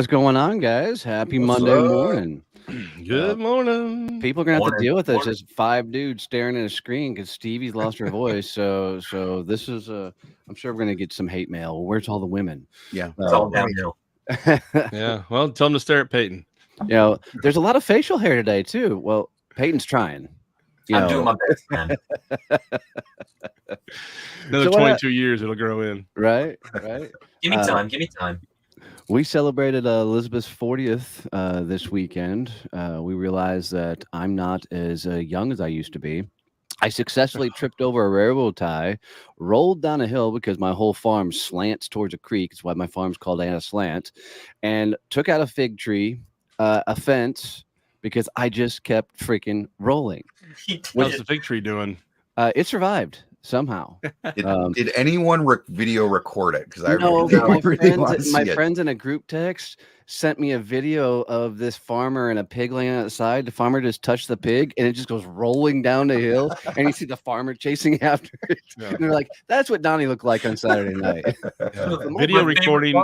what's going on, guys? Happy Monday morning. Good morning. People are gonna have to deal with this as 5 dudes staring at a screen because Stevie's lost her voice. So this is I'm sure we're gonna get some hate mail. Where's all the women? Yeah, it's all downhill. Yeah, well, tell them to stare at Peyton. There's a lot of facial hair today too. Well, Peyton's trying. I'm doing my best, man. Another 22 years, it'll grow in. Right. Give me time. Give me time. We celebrated Elizabeth's 40th this weekend. We realized that I'm not as young as I used to be. I successfully tripped over a railroad tie, rolled down a hill because my whole farm slants towards a creek. It's why my farm's called Anna Slant, and took out a fig tree, a fence, because I just kept freaking rolling. What's the fig tree doing? It survived somehow. Did anyone video record it? Because I no, really my friends in a group text sent me a video of this farmer and a pig laying outside. The farmer just touched the pig and it just goes rolling down the hill, and you see the farmer chasing after it. Yeah. And they're like, "That's what Donnie looked like on Saturday night." Video recording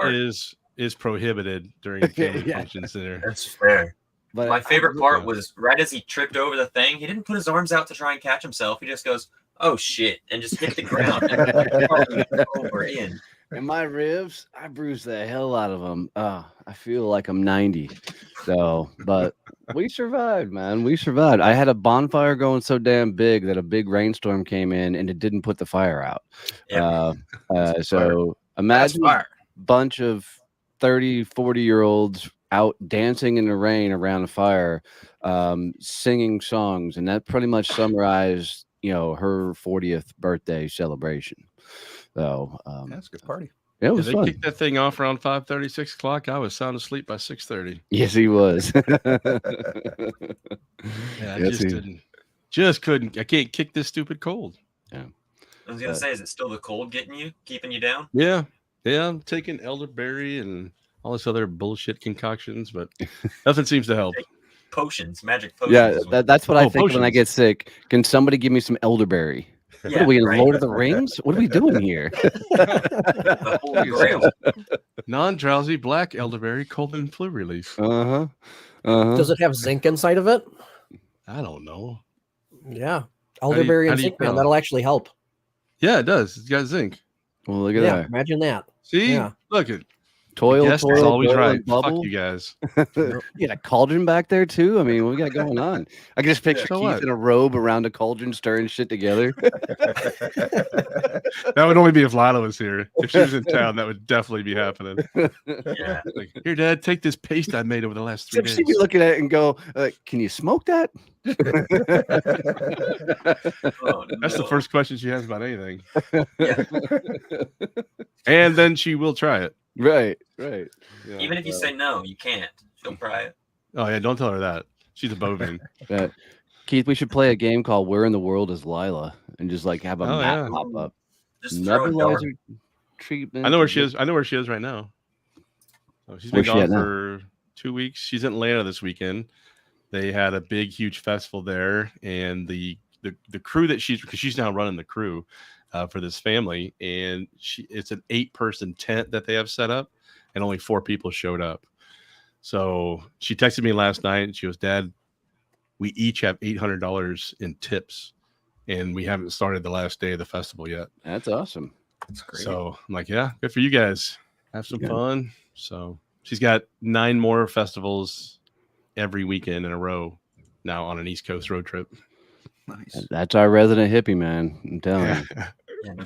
is prohibited during family functions there. That's fair. But my favorite part was right as he tripped over the thing, he didn't put his arms out to try and catch himself. He just goes, "Oh shit," and just hit the ground and over in. And my ribs, I bruised the hell out of them. I feel like I'm 90. So, but we survived, man. We survived. I had a bonfire going so damn big that a big rainstorm came in and it didn't put the fire out. So imagine a bunch of 30, 40-year-olds out dancing in the rain around a fire, singing songs, and that pretty much summarized her 40th birthday celebration. So that's a good party. It was fun. They kicked that thing off around 5:30, 6 o'clock. I was sound asleep by 6:30. Yes, he was. Just couldn't. I can't kick this stupid cold. Yeah. I was gonna say, is it still the cold keeping you down? Yeah. I'm taking elderberry and all this other bullshit concoctions, but nothing seems to help. Potions, magic potions. Yeah, that's what I think when I get sick. Can somebody give me some elderberry? Yeah, what are we in Lord of the Rings? What are we doing here? The Holy Grail. Non-drowsy black elderberry cold and flu relief. Does it have zinc inside of it? I don't know. Yeah, elderberry and zinc, man, that'll actually help. Yeah, it does. It's got zinc. Well, look at that. Imagine that. See, look at. Toil, is always right. Fuck you guys. You got a cauldron back there too. I mean, what we got going on? I can just picture Keith in a robe around a cauldron stirring shit together. That would only be if Lila was here. If she was in town, that would definitely be happening. Yeah. Like, here, Dad, take this paste I made over the last 3 days. She'd be looking at it and go, "Can you smoke that?" That's the first question she has about anything. And then she will try it. Right. Yeah. Even if you say no, you can't. She'll try it. Oh yeah, don't tell her that. She's a bovine. Keith, we should play a game called "Where in the World is Lila?" and just like have a map pop up. Just nebulizer treatment. I know where she is. I know where she is right now. So she's been gone for 2 weeks. She's in Atlanta this weekend. They had a big, huge festival there, and the crew that because she's now running the crew. For this family, and it's an 8-person tent that they have set up, and only 4 people showed up. So she texted me last night and she goes, "Dad, we each have $800 in tips, and we haven't started the last day of the festival yet." That's awesome. That's great. So I'm like, yeah, good for you guys. Have some fun. So she's got 9 more festivals every weekend in a row now on an East Coast road trip. Nice. That's our resident hippie, man. I'm telling you.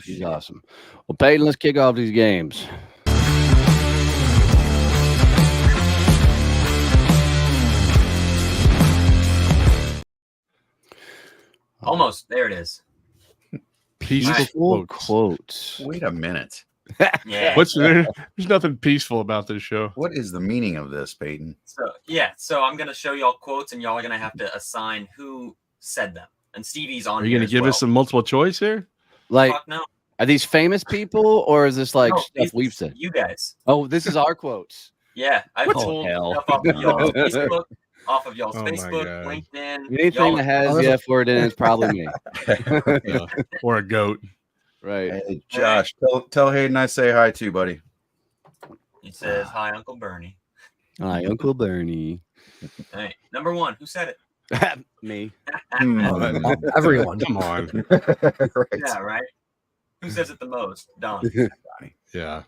She's awesome. Well, Peyton, let's kick off these games. Almost. There it is. Peaceful quotes. Wait a minute. Yeah. There's nothing peaceful about this show. What is the meaning of this, Peyton? So I'm gonna show y'all quotes, and y'all are gonna have to assign who said them. And Stevie's on. Are you gonna give us some multiple choice here? Like, no. Are these famous people, or is this like stuff we've said? You guys. Oh, this is our quotes. Yeah, I pulled stuff off of y'all's Facebook, LinkedIn. Anything that has the F word in it is probably me. Or a goat. Right. Hey, Josh, tell Hayden I say hi too, buddy. He says, "Hi, Uncle Bernie." Hi, Uncle Bernie. All right, number 1. Who said it? Me. Everyone. Come on. Right. Yeah, right. Who says it the most? Don. Yeah.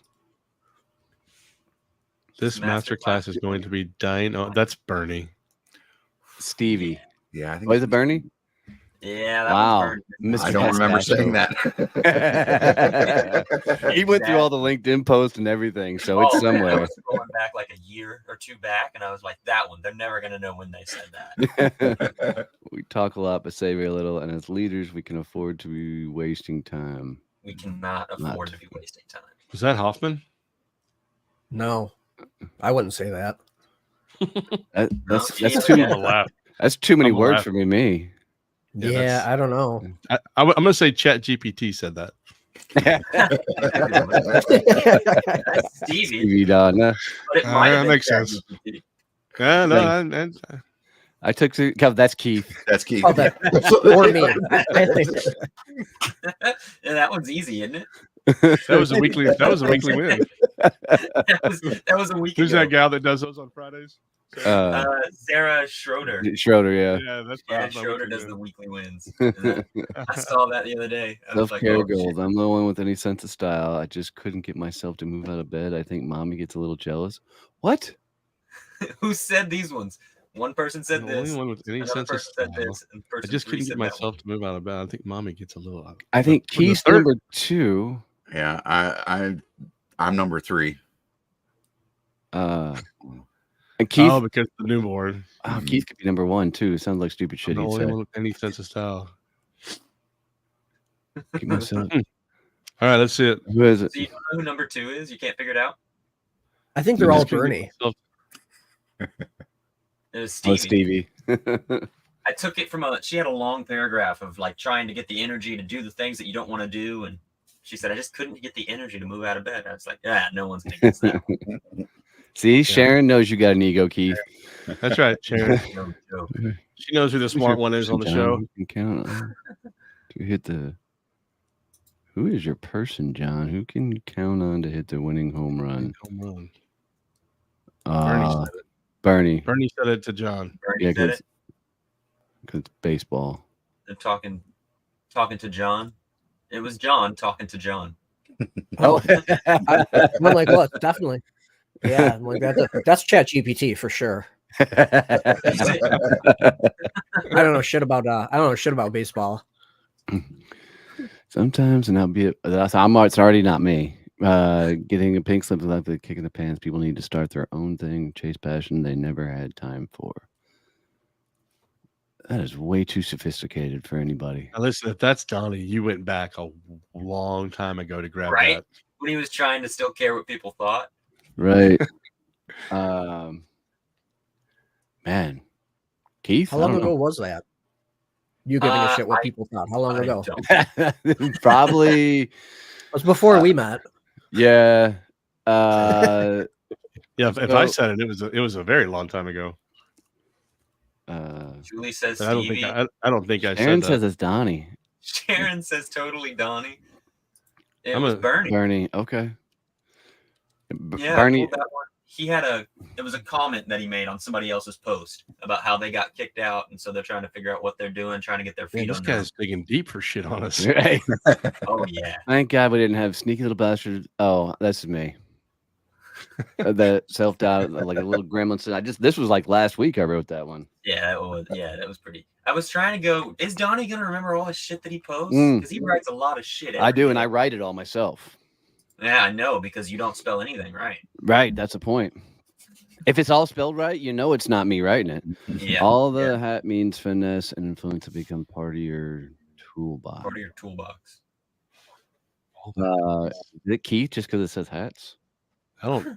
This masterclass is going to be dying. Oh, that's Bernie. Stevie. Yeah, I think. Oh, is it Bernie? Yeah, that Wow. one's Bernie. I don't remember saying that. He went through all the LinkedIn posts and everything, so it's somewhere. Man, I was going back like a year or 2 back, and I was like, that one. They're never gonna know when they said that. We talk a lot, but say very little, and as leaders, we can afford to be wasting time. We cannot afford to be wasting time. Was that Hoffman? No, I wouldn't say that. That's too many words for me. Yeah, I don't know. I'm going to say Chat GPT said that. That's Stevie. Stevie Don. But it might have that been makes sense. ChatGPT. Yeah, no, I took that's Keith. That's Keith. Oh, or me. I think. Yeah, that one's easy, isn't it? that was a weekly win. that was a week Who's ago. that gal that does those on Fridays? Sarah Schroeder. Schroeder, yeah. Yeah, Schroeder does the weekly wins. I saw that the other day. Self-care goals. I'm the one with any sense of style. I just couldn't get myself to move out of bed. I think mommy gets a little jealous. What? Who said these ones? One person said the this. only one with any sense of style. I just couldn't get myself to move out of bed. I think mommy gets a little out. I think Keith's number 2. Yeah, I'm number 3. And Keith, because the newborn. Oh, Keith could be number 1 too. Sounds like stupid shit. The only one with any sense of style. Keep myself. All right, let's see it. Who is it? So you don't know who number 2 is? You can't figure it out? I think they're all Bernie. It was Stevie. Oh, Stevie. I took it from she had a long paragraph of like trying to get the energy to do the things that you don't want to do. And she said, I just couldn't get the energy to move out of bed. I was like, yeah, no one's going to get that one. See, Sharon knows you got an ego, Keith. That's right, Sharon. She knows who the smart one is on the show. You can count on to hit the. Who is your person, John? Who can you count on to hit the winning home run? Bernie said it. Bernie said it to John. Bernie said it. Because it's baseball. They're talking to John. It was John talking to John. Oh, I'm like, well, definitely. Yeah, I'm like that's Chat GPT for sure. I don't know shit about baseball. Sometimes, and it's already not me. Getting a pink slip is like the kick in the pants. People need to start their own thing, chase passion they never had time for. That is way too sophisticated for anybody. Now listen, if that's Donnie, you went back a long time ago to grab that. When he was trying to still care what people thought. Right. Man. Keith? How long ago was that? You giving a shit what people thought. How long ago? Probably. It was before we met. Yeah. Yeah, if I said it was a very long time ago. Julie says I don't Stevie. think I don't think I Sharon said that. says it's Donnie. Sharon says totally Donnie. It was Bernie. Bernie, okay. Yeah, Bernie. that one. He had it was a comment that he made on somebody else's post about how they got kicked out, and so they're trying to figure out what they're doing, trying to get their feet This on. guy's digging deep for shit on us. Right. Oh yeah. Thank God we didn't have sneaky little bastard. Oh, that's me. That self-doubt, like a little gremlin. This was like last week I wrote that one. Yeah, that was pretty. I was trying to go, is Donnie gonna remember all his shit that he posts? Because he writes a lot of shit. I do, and I write it all myself. Yeah, I know, because you don't spell anything right. Right, that's the point. If it's all spelled right, you know it's not me writing it. Yeah. All the hat means finesse and influence to become part of your toolbox. Part of your toolbox. Is it Keith just because it says hats? I don't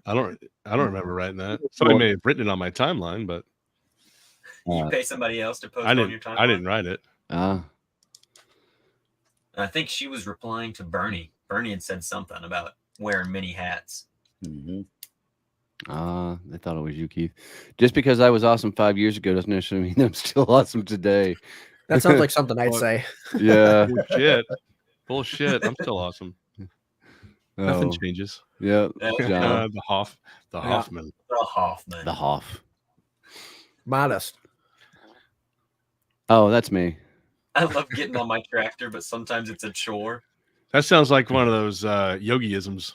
remember writing that. Somebody may have written it on my timeline, but you pay somebody else to post on your timeline? I didn't write it. I think she was replying to Bernie. Bernie had said something about wearing mini hats. Mm-hmm. They thought it was you, Keith. Just because I was awesome 5 years ago doesn't necessarily mean I'm still awesome today. That sounds like something I'd say. Yeah. Bullshit. I'm still awesome. Nothing changes. Yeah. The Hoffman. The The Hoffman. The Hoff. Modest. Oh, that's me. I love getting on my tractor, but sometimes it's a chore. That sounds like one of those yogiisms.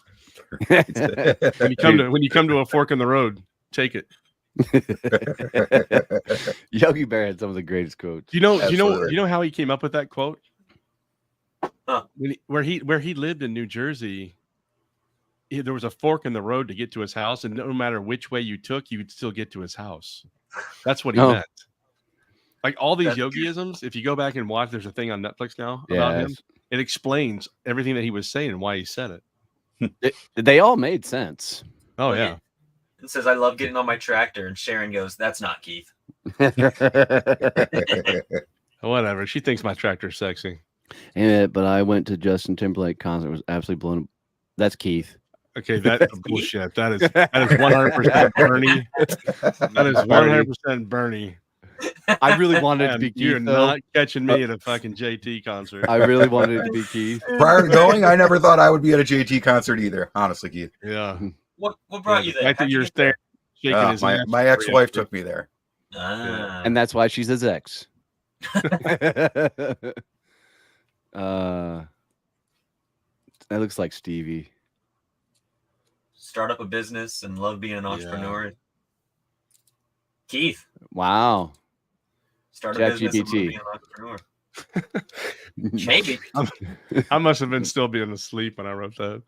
When you come to a fork in the road, take it. Yogi Bear had some of the greatest quotes. You know how he came up with that quote? Huh. Where he lived in New Jersey, there was a fork in the road to get to his house, and no matter which way you took, you would still get to his house. That's what he meant. Like all these yogiisms, if you go back and watch, there's a thing on Netflix now about him. It explains everything that he was saying and why he said it. They all made sense. Oh, yeah. It says, I love getting on my tractor. And Sharon goes, that's not Keith. Whatever. She thinks my tractor's sexy. Yeah, but I went to Justin Timberlake concert. It was absolutely blown. That's Keith. Okay, that's bullshit. That is 100% Bernie. That is 100% Bernie. I really wanted it to be Keith. You're not catching me at a fucking JT concert. I really wanted it to be Keith. Prior to going, I never thought I would be at a JT concert either. Honestly, Keith. Yeah. What brought you there? I think you're staring. My ex-wife took me there. And that's why she's his ex. That looks like Stevie. Start up a business and love being an entrepreneur. Yeah. Keith. Wow. Start a business and love being an entrepreneur. Maybe. I must have been still being asleep when I wrote that.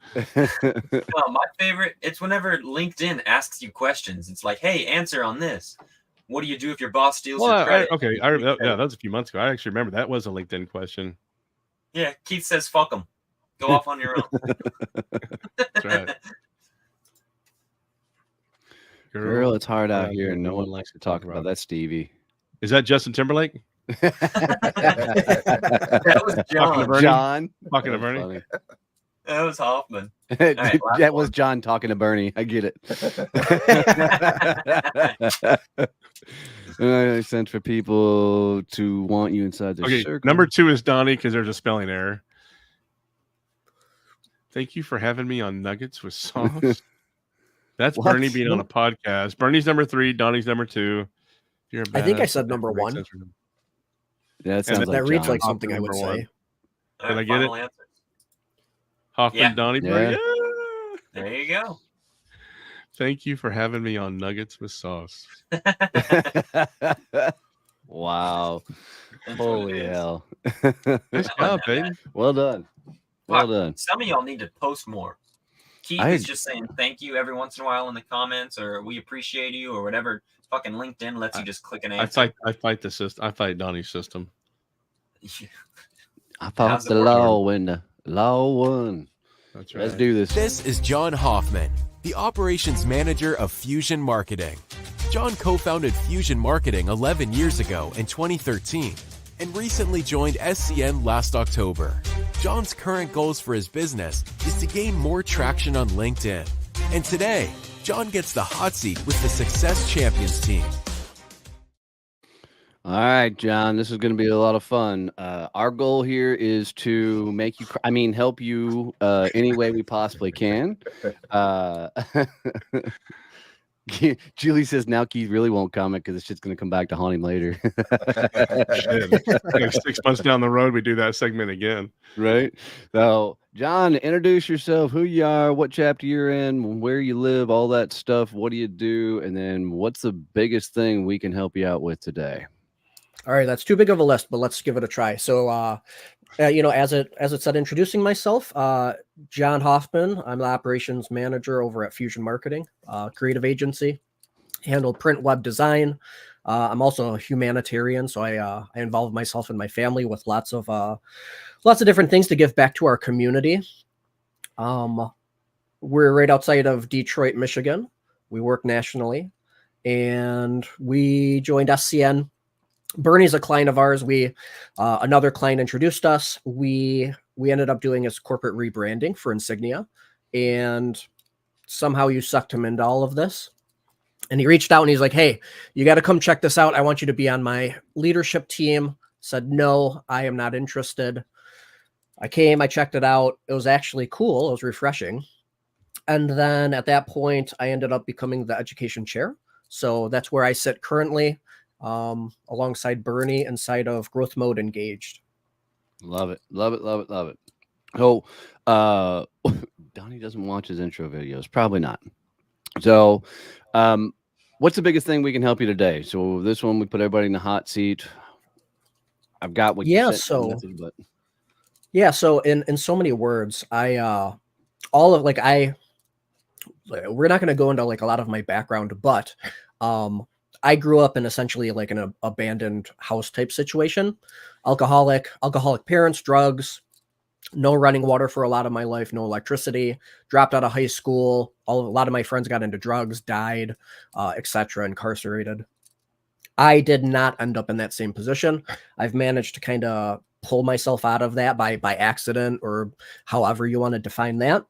No, my favorite, it's whenever LinkedIn asks you questions. It's like, hey, answer on this. What do you do if your boss steals your credit? That was a few months ago. I actually remember that was a LinkedIn question. Yeah, Keith says, fuck them. Go off on your own. That's right. Girl, it's hard out here and no one likes to talk about that, Stevie. Is that Justin Timberlake? That was John. Talking to Bernie. That was Hoffman. Right, that was John talking to Bernie. I get it. It sense for people to want you inside their circle. Number 2 is Donnie because there's a spelling error. Thank you for having me on Nuggets with Sauce. That's what? Bernie being on a podcast. Bernie's number 3. Donnie's number 2. I think I said number 1. Yeah, that reads like something I would say. Did I get it? Answer. Hoffman, Donnie, yeah. There you go. Thank you for having me on Nuggets with Sauce. Wow. Holy hell. Nice job, baby. Well done. Well done. Some of y'all need to post more. Keith is just saying thank you every once in a while in the comments, or we appreciate you, or whatever. Fucking LinkedIn lets you just click an answer. I fight the system. I fight Donnie's system. I thought the law win. Law won. That's right. Let's do this. This is John Hoffman, the operations manager of Fusion Marketing. John co-founded Fusion Marketing 11 years ago in 2013 and recently joined SCN last October. John's current goals for his business is to gain more traction on LinkedIn. And today, John gets the hot seat with the Success Champions team. All right, John, this is going to be a lot of fun. Our goal here is to make you, help you any way we possibly can. Julie says now Keith really won't comment because it's just going to come back to haunt him later. 6 months down the road, we do that segment again. Right. So, John, introduce yourself, who you are, what chapter you're in, where you live, all that stuff. What do you do? And then what's the biggest thing we can help you out with today? All right, that's too big of a list, but let's give it a try. So, as it said, introducing myself, John Hoffman. I'm the operations manager over at Fusion Marketing, creative agency. Handle print, web design. I'm also a humanitarian, so I involve myself and my family with lots of different things to give back to our community. We're right outside of Detroit, Michigan. We work nationally, and we joined SCN. Bernie's a client of ours. Another client introduced us. We ended up doing his corporate rebranding for Insignia, and somehow you sucked him into all of this. And he reached out and he's like, hey, you got to come check this out. I want you to be on my leadership team. Said, no, I am not interested. I came, I checked it out. It was actually cool. It was refreshing. And then at that point, I ended up becoming the education chair. So that's where I sit currently, alongside Bernie inside of Growth Mode Engaged. Love it. Love it. Love it. Love it. So, uh, Donnie doesn't watch his intro videos. Probably not. So, what's the biggest thing we can help you today? So this one, we put everybody in the hot seat. I've got what you Yeah, sent so message, but yeah, so in so many words, all of like we're not going to go into like a lot of my background, but I grew up in essentially like an abandoned house type situation. Alcoholic parents, drugs, no running water for a lot of my life, no electricity, dropped out of high school. A lot of my friends got into drugs, died, etc., incarcerated. I did not end up in that same position. I've managed to kind of pull myself out of that by accident, or however you want to define that.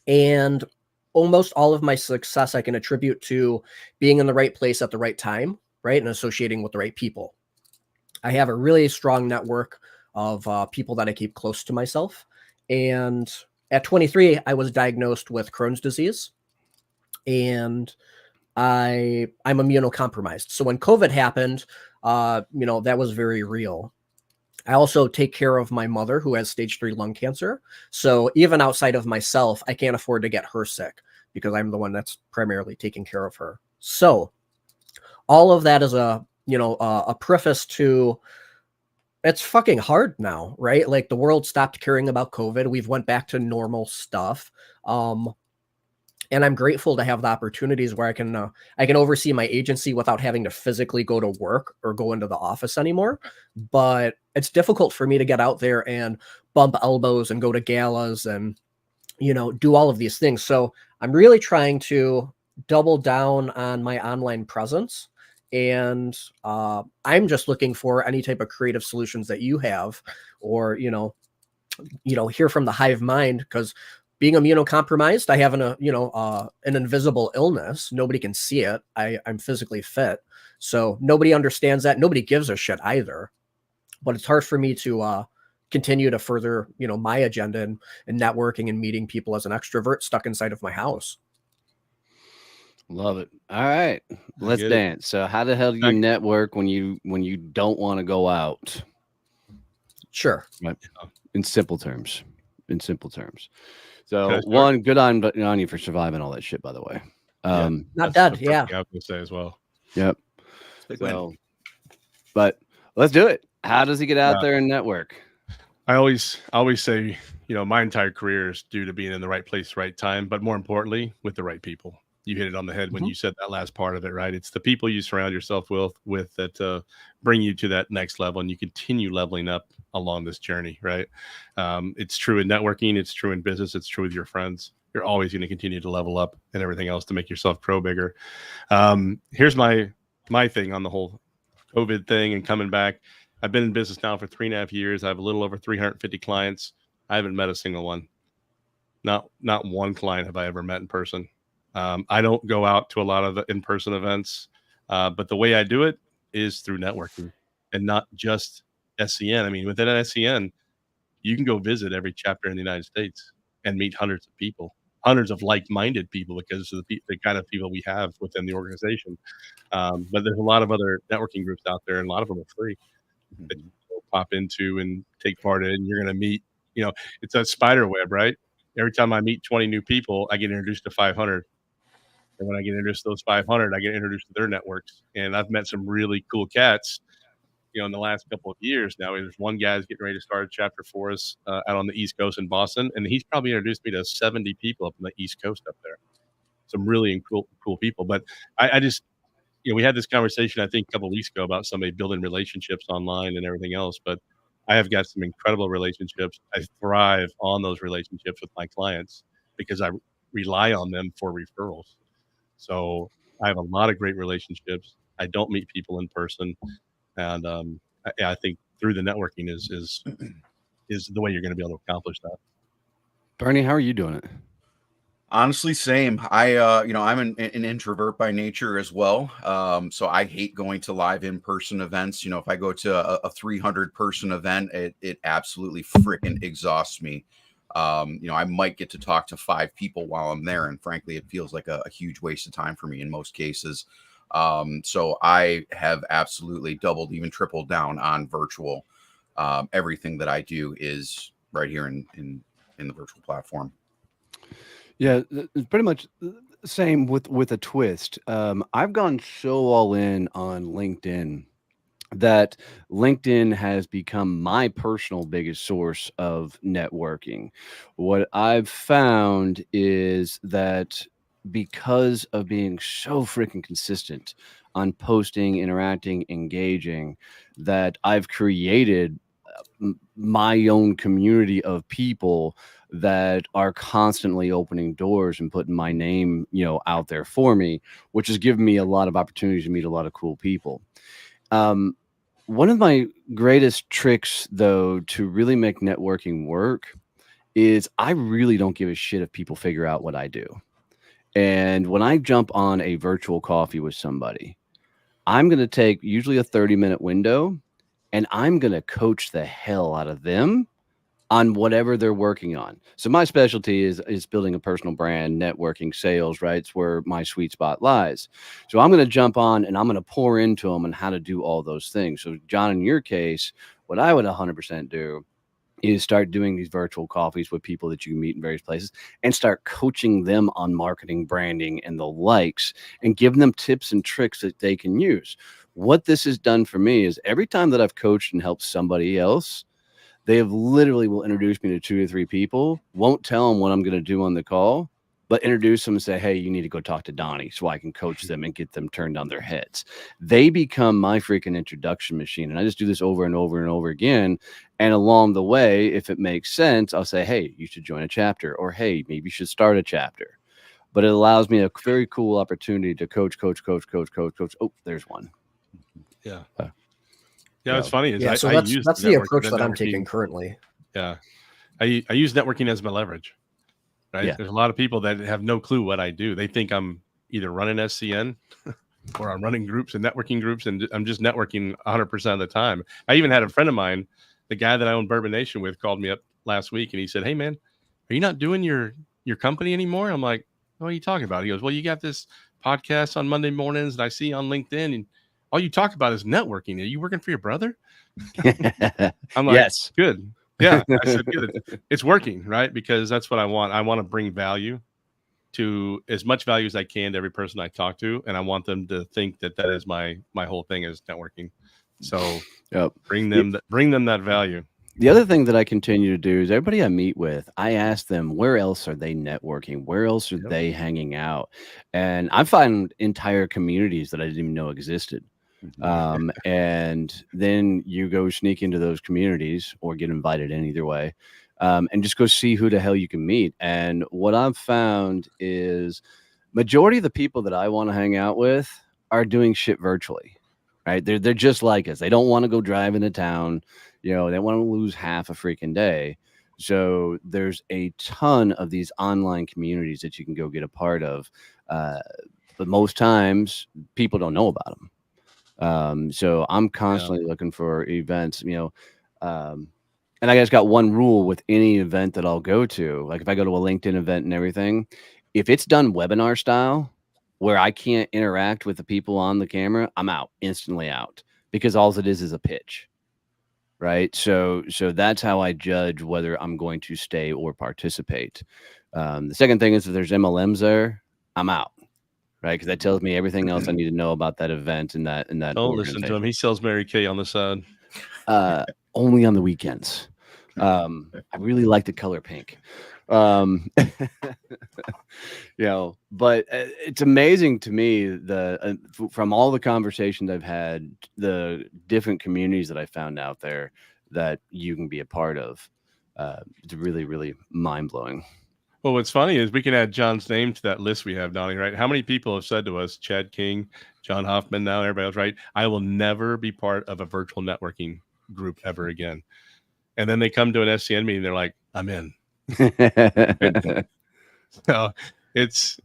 And almost all of my success I can attribute to being in the right place at the right time, right? And associating with the right people. I have a really strong network of people that I keep close to myself. And at 23, I was diagnosed with Crohn's disease. And I'm immunocompromised. So when COVID happened, that was very real. I also take care of my mother who has stage 3 lung cancer. So even outside of myself, I can't afford to get her sick because I'm the one that's primarily taking care of her. So all of that is a preface to, it's fucking hard now, right? Like the world stopped caring about COVID. We've went back to normal stuff. And I'm grateful to have the opportunities where I can oversee my agency without having to physically go to work or go into the office anymore. But it's difficult for me to get out there and bump elbows and go to galas and, do all of these things. So I'm really trying to double down on my online presence. And I'm just looking for any type of creative solutions that you have, or, hear from the hive mind, because being immunocompromised, I have an invisible illness. Nobody can see it. I'm physically fit. So nobody understands that. Nobody gives a shit either. But it's hard for me to continue to further, my agenda and networking and meeting people as an extrovert stuck inside of my house. Love it. All right, let's dance. So how the hell do you network when you don't want to go out? Sure. Right. In simple terms. So one, good on you for surviving all that shit, by the way. Not dead. Yeah. I was gonna say as well. Yep. So, but let's do it. How does he get out there and network? I always say, my entire career is due to being in the right place, right time, but more importantly, with the right people. You hit it on the head when you said that last part of it, right? It's the people you surround yourself with that bring you to that next level, and you continue leveling up along this journey, right? It's true in networking, it's true in business, it's true with your friends. You're always going to continue to level up and everything else to make yourself grow bigger. Here's my thing on the whole COVID thing and coming back. I've been in business now for 3.5 years. I have a little over 350 clients. I haven't met a single one. Not one client have I ever met in person. I don't go out to a lot of the in-person events, but the way I do it is through networking, and not just SCN. I mean, within SCN, you can go visit every chapter in the United States and meet hundreds of people, hundreds of like-minded people, because of the kind of people we have within the organization. But there's a lot of other networking groups out there, and a lot of them are free that you can pop into and take part in. You're going to meet, it's a spider web, right? Every time I meet 20 new people, I get introduced to 500. And when I get introduced to those 500, I get introduced to their networks. And I've met some really cool cats, in the last couple of years now. There's one guy who's getting ready to start a chapter for us out on the East Coast in Boston. And he's probably introduced me to 70 people up on the East Coast up there. Some really cool people. But I just, we had this conversation, I think, a couple of weeks ago about somebody building relationships online and everything else. But I have got some incredible relationships. I thrive on those relationships with my clients because I rely on them for referrals. So I have a lot of great relationships. I don't meet people in person. And I think through the networking is the way you're going to be able to accomplish that. Bernie, how are you doing it? Honestly, same. I'm an introvert by nature as well. So I hate going to live in-person events. If I go to a 300 person event, it absolutely freaking exhausts me. I might get to talk to 5 people while I'm there, and frankly, it feels like a huge waste of time for me in most cases. So I have absolutely doubled, even tripled down on virtual. Everything that I do is right here in the virtual platform. Yeah, it's pretty much the same with a twist. I've gone so all in on LinkedIn that LinkedIn has become my personal biggest source of networking. What I've found is that because of being so freaking consistent on posting, interacting, engaging, that I've created my own community of people that are constantly opening doors and putting my name, out there for me, which has given me a lot of opportunities to meet a lot of cool people. One of my greatest tricks, though, to really make networking work is I really don't give a shit if people figure out what I do. And when I jump on a virtual coffee with somebody, I'm going to take usually a 30-minute window and I'm going to coach the hell out of them on whatever they're working on. So my specialty is building a personal brand, networking, sales, right? It's where my sweet spot lies. So I'm going to jump on and I'm going to pour into them on how to do all those things. So John, in your case, what I would 100% do is start doing these virtual coffees with people that you can meet in various places and start coaching them on marketing, branding, and the likes, and giving them tips and tricks that they can use. What this has done for me is every time that I've coached and helped somebody else, they have literally will introduce me to 2 or 3 people, won't tell them what I'm going to do on the call, but introduce them and say, hey, you need to go talk to Donnie so I can coach them and get them turned on their heads. They become my freaking introduction machine. And I just do this over and over and over again. And along the way, if it makes sense, I'll say, hey, you should join a chapter, or hey, maybe you should start a chapter. But it allows me a very cool opportunity to coach. Oh, there's one. Yeah. Yeah, it's funny. Yeah, so that's the approach that I'm taking currently. Yeah. I use networking as my leverage, right? Yeah. There's a lot of people that have no clue what I do. They think I'm either running SCN or I'm running groups and networking groups, and I'm just networking 100% of the time. I even had a friend of mine, the guy that I own Bourbon Nation with, called me up last week and he said, hey man, are you not doing your company anymore? I'm like, what are you talking about? He goes, well, you got this podcast on Monday mornings that I see on LinkedIn, and all you talk about is networking. Are you working for your brother? I'm like, yes, good. Yeah. I said, good. It's working, right? Because that's what I want. I want to bring value to as much value as I can to every person I talk to. And I want them to think that is my whole thing is networking. So bring them that value. The other thing that I continue to do is everybody I meet with, I ask them, where else are they networking? Where else are they hanging out? And I find entire communities that I didn't even know existed. And then you go sneak into those communities or get invited in either way, and just go see who the hell you can meet. And what I've found is majority of the people that I want to hang out with are doing shit virtually, right? They're just like us. They don't want to go drive into town. They want to lose half a freaking day. So there's a ton of these online communities that you can go get a part of. But most times people don't know about them. So I'm constantly looking for events, and I just got one rule with any event that I'll go to. Like if I go to a LinkedIn event and everything, if it's done webinar style where I can't interact with the people on the camera, I'm instantly out, because all it is a pitch. Right. So that's how I judge whether I'm going to stay or participate. The second thing is if there's MLMs there, I'm out. Right. Because that tells me everything else I need to know about that event and that. Don't listen to him. He sells Mary Kay on the side. Only on the weekends. I really like the color pink. But it's amazing to me from all the conversations I've had, the different communities that I found out there that you can be a part of. It's really, really mind blowing. Well, what's funny is we can add John's name to that list we have, Donnie, right? How many people have said to us, Chad King, John Hoffman, now everybody else, right? I will never be part of a virtual networking group ever again. And then they come to an SCN meeting, they're like, I'm in. So it's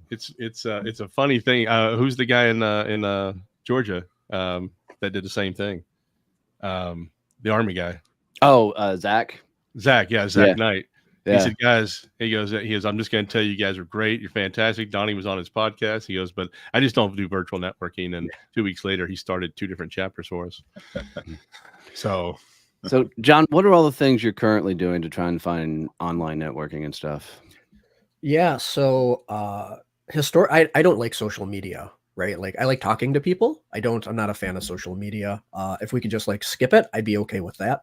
a funny thing. Who's the guy in Georgia that did the same thing? The Army guy. Oh, Zach. Zach Knight. He said, guys, he goes, I'm just going to tell you, you guys are great. You're fantastic. Donnie was on his podcast. He goes, but I just don't do virtual networking. And 2 weeks later, he started 2 different chapters for us. So, John, what are all the things you're currently doing to try and find online networking and stuff? Yeah. So, I don't like social media, right? Like I like talking to people. I'm not a fan of social media. If we could just like skip it, I'd be okay with that.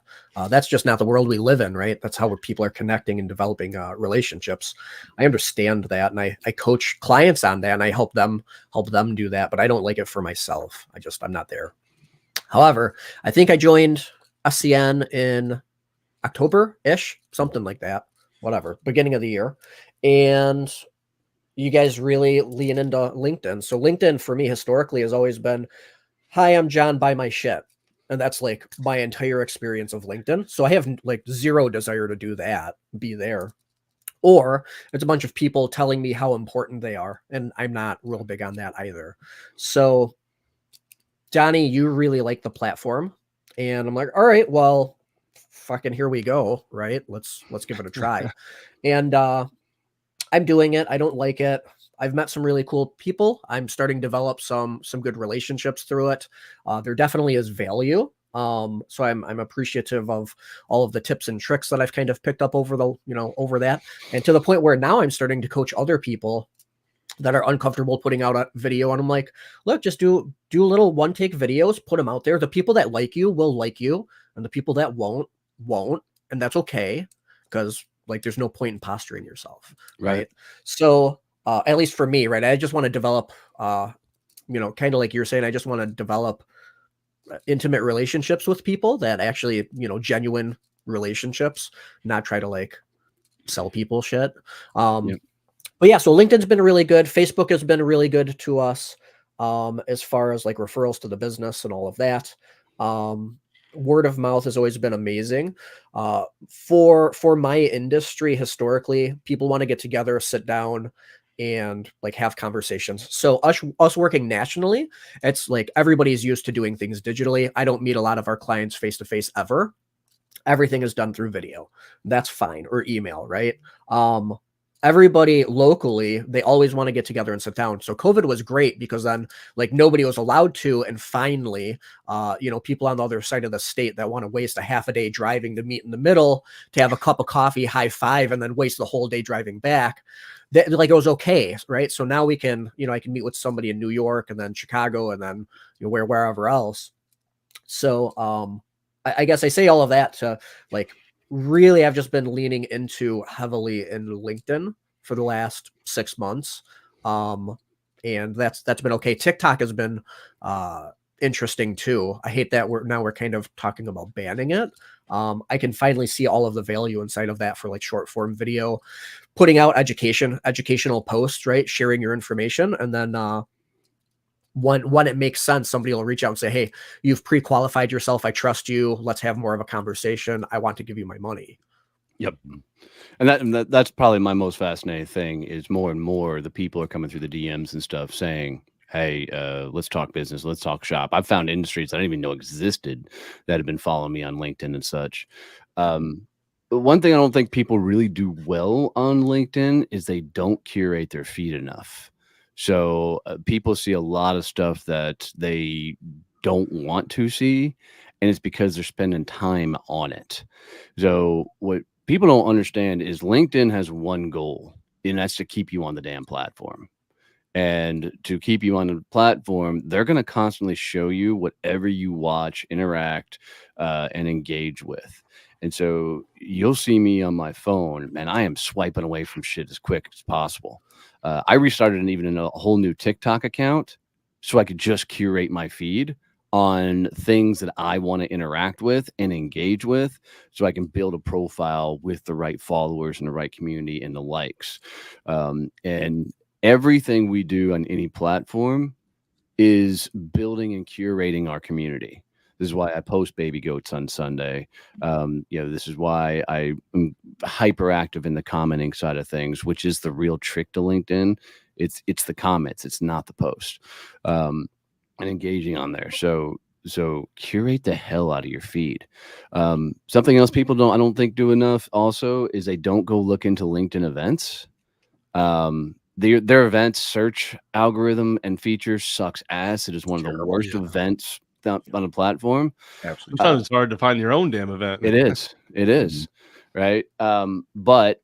That's just not the world we live in, right? That's how people are connecting and developing relationships. I understand that. And I coach clients on that and I help them do that, but I don't like it for myself. I'm not there. However, I think I joined SCN in October-ish, something like that, whatever, beginning of the year. And you guys really lean into LinkedIn. So LinkedIn for me historically has always been, hi, I'm John, buy my shit. And that's like my entire experience of LinkedIn. So I have like zero desire to do that, be there. Or it's a bunch of people telling me how important they are. And I'm not real big on that either. So Donnie, you really like the platform. And I'm like, all right, well, fucking here we go. Right. Let's give it a try. And I'm doing it. I don't like it. I've met some really cool people. I'm starting to develop some good relationships through it. There definitely is value. So I'm appreciative of all of the tips and tricks that I've kind of picked up over that. And to the point where now I'm starting to coach other people that are uncomfortable putting out a video. And I'm like, look, just do little one take videos, put them out there. The people that like you will like you, and the people that won't. And that's okay. Because like there's no point in posturing yourself. Right. So at least for me, right, I just want to develop, kind of like you're saying, I just want to develop intimate relationships with people that actually, genuine relationships, not try to like sell people shit. But yeah, so LinkedIn's been really good. Facebook has been really good to us as far as like referrals to the business and all of that. Word of mouth has always been amazing. For my industry, historically, people want to get together, sit down, and like have conversations. So us working nationally, it's like everybody's used to doing things digitally. I don't meet a lot of our clients face to face ever. Everything is done through video. That's fine, or email, right? Everybody locally, they always want to get together and sit down. So COVID was great because then like nobody was allowed to. And finally, people on the other side of the state that want to waste a half a day driving to meet in the middle to have a cup of coffee, high five, and then waste the whole day driving back. Like it was okay, right? So now we can, I can meet with somebody in New York and then Chicago and then wherever else. So I guess I say all of that to like, really, I've just been leaning into heavily in LinkedIn for the last 6 months. And that's been okay. TikTok has been interesting too. I hate that we're kind of talking about banning it. I can finally see all of the value inside of that for like short form video, putting out educational posts, right? Sharing your information. And then when it makes sense, somebody will reach out and say, hey, you've pre-qualified yourself. I trust you. Let's have more of a conversation. I want to give you my money. Yep. And that's probably my most fascinating thing is more and more the people are coming through the DMs and stuff saying, hey, let's talk business. Let's talk shop. I've found industries I didn't even know existed that have been following me on LinkedIn and such. But one thing I don't think people really do well on LinkedIn is they don't curate their feed enough. So people see a lot of stuff that they don't want to see, and it's because they're spending time on it. So what people don't understand is LinkedIn has one goal, and that's to keep you on the damn platform. And to keep you on the platform, they're going to constantly show you whatever you watch, interact, and engage with. And so you'll see me on my phone, and I am swiping away from shit as quick as possible. I restarted even a whole new TikTok account so I could just curate my feed on things that I want to interact with and engage with so I can build a profile with the right followers and the right community and the likes. And everything we do on any platform is building and curating our community. This is why I post baby goats on Sunday. This is why I am hyperactive in the commenting side of things, which is the real trick to LinkedIn. It's the comments. It's not the post, and engaging on there. So So curate the hell out of your feed. Something else people I don't think do enough also is they don't go look into LinkedIn events. Their events search algorithm and features sucks ass. It is one of the worst events on the platform. Absolutely. Sometimes it's hard to find your own damn event. It is, right? But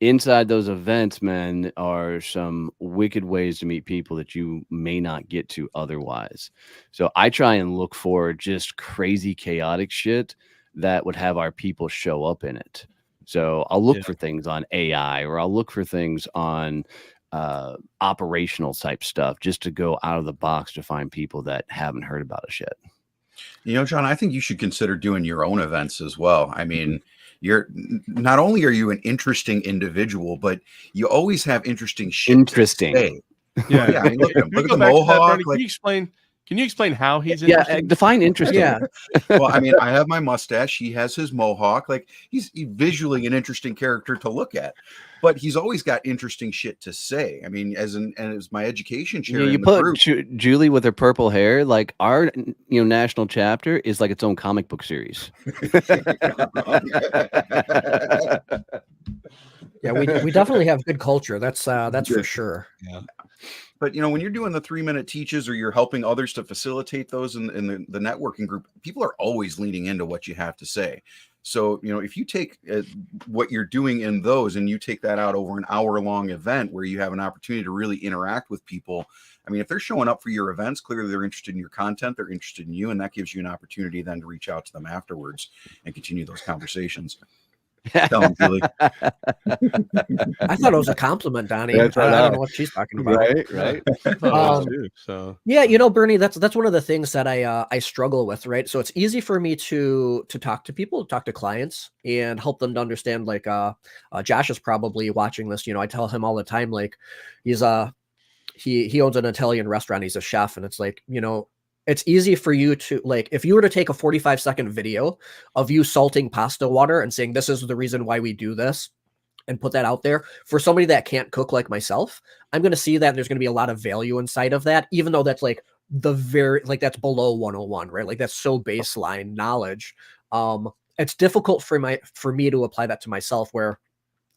inside those events, man, are some wicked ways to meet people that you may not get to otherwise. So I try and look for just crazy, chaotic shit that would have our people show up in it. So I'll look for things on AI, or I'll look for things on operational type stuff, just to go out of the box to find people that haven't heard about it yet. You know, John, I think you should consider doing your own events as well. I mean, you're not only are you an interesting individual, but you always have interesting shit to say. Yeah. I mean, look at the mohawk. Can you explain how he's interesting? Define interesting. Yeah. Well, I mean, I have my mustache. He has his mohawk. Like he's visually an interesting character to look at, but he's always got interesting shit to say. I mean, as my education chair, you put Julie with her purple hair. Like our national chapter is like its own comic book series. Yeah, we definitely have good culture. That's for sure. Yeah. But when you're doing the 3-minute teaches, or you're helping others to facilitate those in the networking group, people are always leaning into what you have to say. So if you take what you're doing in those and you take that out over an hour-long event where you have an opportunity to really interact with people, I mean, if they're showing up for your events, clearly they're interested in your content, they're interested in you, and that gives you an opportunity then to reach out to them afterwards and continue those conversations. Tell them, Julie. I thought it was a compliment, Donnie. I don't know what she's talking about. Right. So yeah, Bernie, that's one of the things that I struggle with, right? So it's easy for me to talk to people, talk to clients, and help them to understand. Like Josh is probably watching this. I tell him all the time, like he's he owns an Italian restaurant. He's a chef, and it's like it's easy for you to, like, if you were to take a 45-second video of you salting pasta water and saying, this is the reason why we do this, and put that out there for somebody that can't cook like myself, I'm going to see that there's going to be a lot of value inside of that, even though that's like that's below 101, right? Like that's so baseline knowledge. It's difficult for me to apply that to myself, where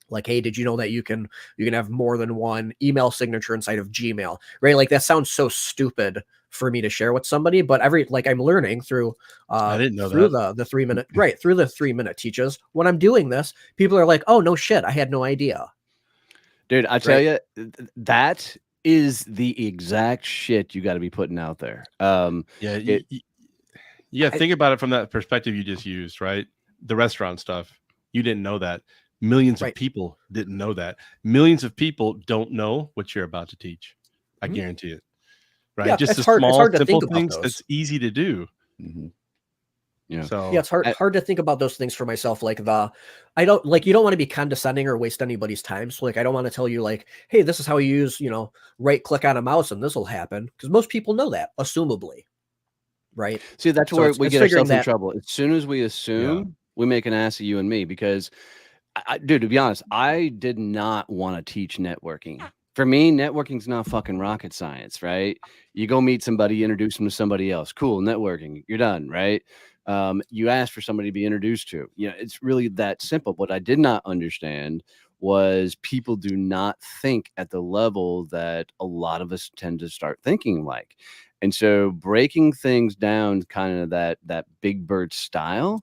like, hey, did you know that you can have more than one email signature inside of Gmail, right? Like that sounds so stupid for me to share with somebody, but I'm learning through I didn't know through that. the 3-minute through the 3-minute teaches. When I'm doing this, people are like, oh no shit, I had no idea. Dude, I tell you, that is the exact shit you got to be putting out there. Think about it from that perspective you just used, right? The restaurant stuff. You didn't know that. Millions of people didn't know that. Millions of people don't know what you're about to teach. I guarantee it. Right? Yeah, just the hard, small, simple things things that's easy to do. Mm-hmm. Yeah. So it's hard to think about those things for myself. Like you don't want to be condescending or waste anybody's time. So like, I don't want to tell you like, hey, this is how you use, right click on a mouse and this will happen. Because most people know that, assumably. Right. See, that's where we get ourselves in trouble. As soon as we assume, we make an ass of you and me, because dude, to be honest, I did not want to teach networking. For me, networking's not fucking rocket science, right? You go meet somebody, introduce them to somebody else. Cool, networking, you're done, right? You ask for somebody to be introduced to. It's really that simple. What I did not understand was people do not think at the level that a lot of us tend to start thinking like. And so breaking things down kind of that Big Bird style,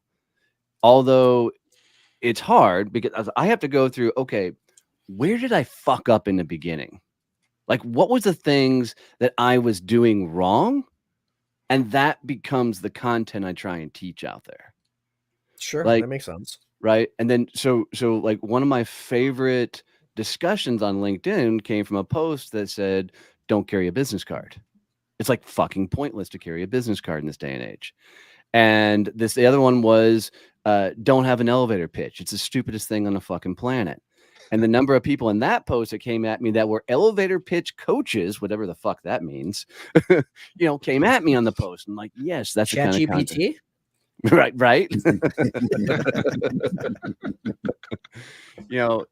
although it's hard because I have to go through, okay, where did I fuck up in the beginning? Like, what was the things that I was doing wrong? And that becomes the content I try and teach out there. Sure, that makes sense. Right. And then so like one of my favorite discussions on LinkedIn came from a post that said, don't carry a business card. It's like fucking pointless to carry a business card in this day and age. And the other one was, don't have an elevator pitch. It's the stupidest thing on the fucking planet. And the number of people in that post that came at me that were elevator pitch coaches, whatever the fuck that means, came at me on the post. I'm like, yes, that's Chat the kind GPT. Right.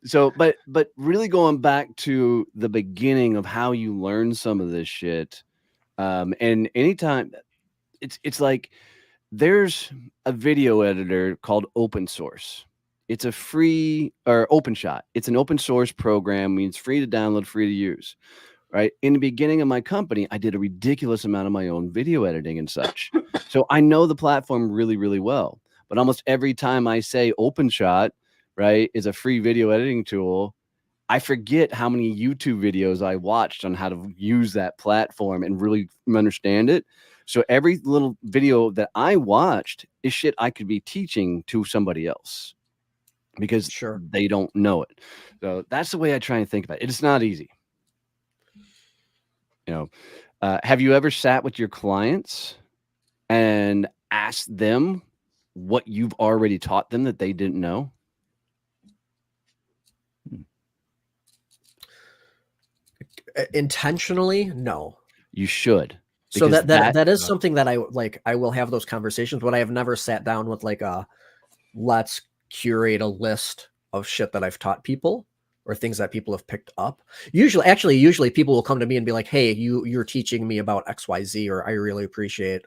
So, but really going back to the beginning of how you learn some of this shit. And anytime it's like there's a video editor called Open Source. It's a free or OpenShot. It's an open source program, means free to download, free to use. Right. In the beginning of my company, I did a ridiculous amount of my own video editing and such. So I know the platform really, really well. But almost every time I say OpenShot, right, is a free video editing tool, I forget how many YouTube videos I watched on how to use that platform and really understand it. So every little video that I watched is shit I could be teaching to somebody else because they don't know it. So that's the way I try and think about it. It's not easy. Have you ever sat with your clients and asked them what you've already taught them that they didn't know? Intentionally, no. You should. So that is something that I will have those conversations, but I have never sat down with like let's curate a list of shit that I've taught people or things that people have picked up. Usually people will come to me and be like, hey, you're teaching me about XYZ, or I really appreciate,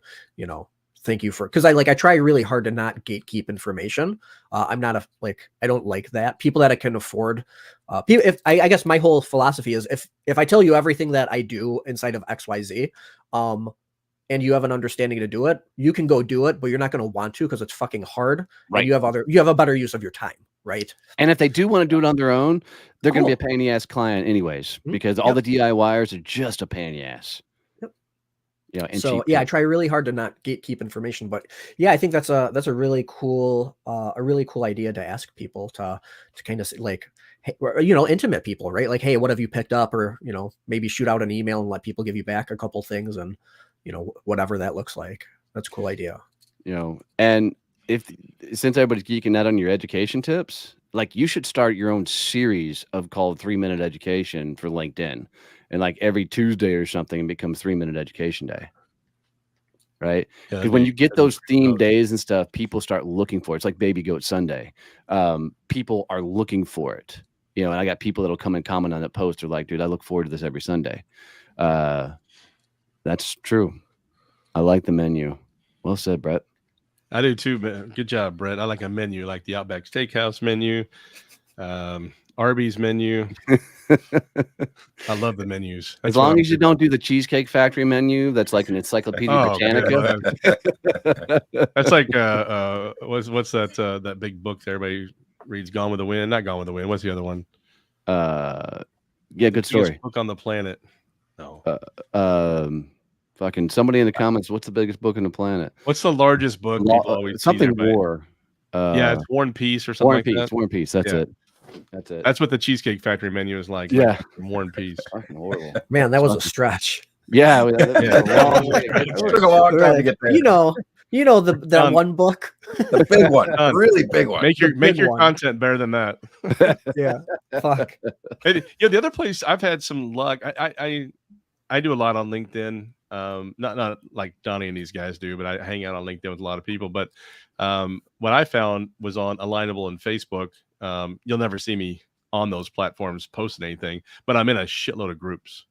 thank you for, because I try really hard to not gatekeep information. I'm not I don't like that. People that I can afford, I guess my whole philosophy is if I tell you everything that I do inside of XYZ, and you have an understanding to do it, you can go do it, but you're not going to want to because it's fucking hard. Right. And you have a better use of your time. Right. And if they do want to do it on their own, they're going to be a pain in the ass client anyways, because all the DIYers are just a pain in the ass. And so I try really hard to not gatekeep information, but I think that's a really cool idea to ask people to kind of like, hey, intimate people, right? Like, hey, what have you picked up? Or, maybe shoot out an email and let people give you back a couple things and, whatever that looks like. That's a cool idea. And since everybody's geeking out on your education tips, like you should start your own series called 3-Minute Education for LinkedIn, and like every Tuesday or something, and become 3-Minute Education Day. Right? Because when you get those theme days and stuff, people start looking for it. It's like Baby Goat Sunday. People are looking for it. And I got people that'll come and comment on that post. They're like, dude, I look forward to this every Sunday. That's true. I like the menu. Well said, Brett. I do too, man. Good job, Brett. I like a menu, like the Outback Steakhouse menu, Arby's menu. I love the menus. As long as you don't do the Cheesecake Factory menu, that's like an Encyclopedia Britannica. That's like what's that big book that everybody reads? Gone with the Wind. Not Gone with the Wind. What's the other one? Yeah, good story. Book on the planet. No. Fucking somebody in the comments. What's the biggest book on the planet? What's the largest book? People always something war. Yeah, it's War and Peace or something like that. War and Peace. That's it. That's it. That's what the Cheesecake Factory menu is like. Yeah, War and Peace. Horrible. Man, that was a stretch. Yeah, it took a long time to get there. The one book, the big one, really big one. Make your content better than that. Yeah, fuck. The other place I've had some luck. I do a lot on LinkedIn. Not like Donnie and these guys do, but I hang out on LinkedIn with a lot of people. But what I found was on Alignable and Facebook. You'll never see me on those platforms posting anything, but I'm in a shitload of groups.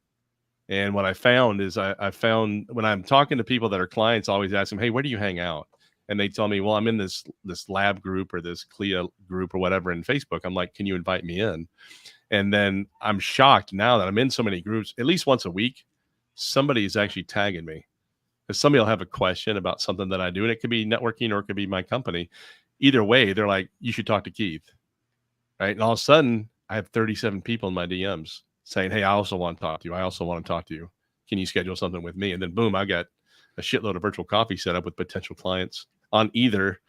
And what I found is I found when I'm talking to people that are clients, I always ask them, hey, where do you hang out? And they tell me, well, I'm in this lab group or this CLIA group or whatever in Facebook. I'm like, can you invite me in? And then I'm shocked now that I'm in so many groups, at least once a week, somebody is actually tagging me. Because somebody will have a question about something that I do, and it could be networking or it could be my company. Either way, they're like, you should talk to Keith. Right. And all of a sudden, I have 37 people in my DMs saying, hey, I also want to talk to you. I also want to talk to you. Can you schedule something with me? And then boom, I got a shitload of virtual coffee set up with potential clients on either,